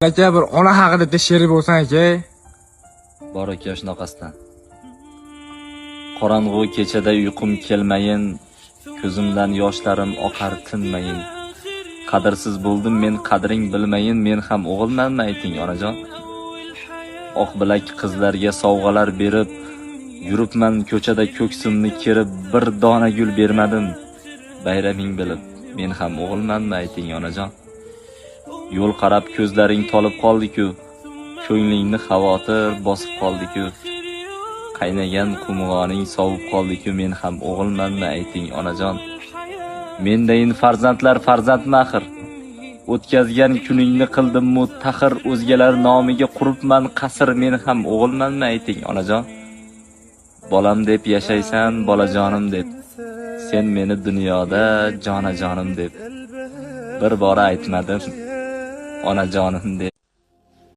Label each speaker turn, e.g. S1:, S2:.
S1: Aka bir ona haqida she'r bo'lsan aka.
S2: Bor aka shunaqasidan. Qorong'u kechada uyqum kelmayin, ko'zimdan yoshlarim oqar tinmayin. Qadrsiz bo'ldim men, qadring bilmayin, men ham o'g'ilmanmi ayting onajon? Oq bilak qizlarga sovg'alar berib, yuribman ko'chada ko'ksimni kerib, bir dona gul bermadim. Bayraming bilib, men ham o'g'ilmanmi ayting onajon? Yo'l qarab ko'zlaring tolib qoldi-ku, ko'nglingni xavotir bosib qoldi-ku. Qaynagan qumg'oning sovib qoldi-ku, men ham o'g'ilmanmi ayting onajon? Mendayin farzandlar farzandmi axir? O'tkazgan kuningni qildim muttahir, o'zgalar nomiga quribman qasr, men ham o'g'ilmanmi ayting onajon? Bolam deb yashaysan, bolajonim deb. Sen meni dunyoda jonajonim deb. Bir bora aytmadim onajonim deb.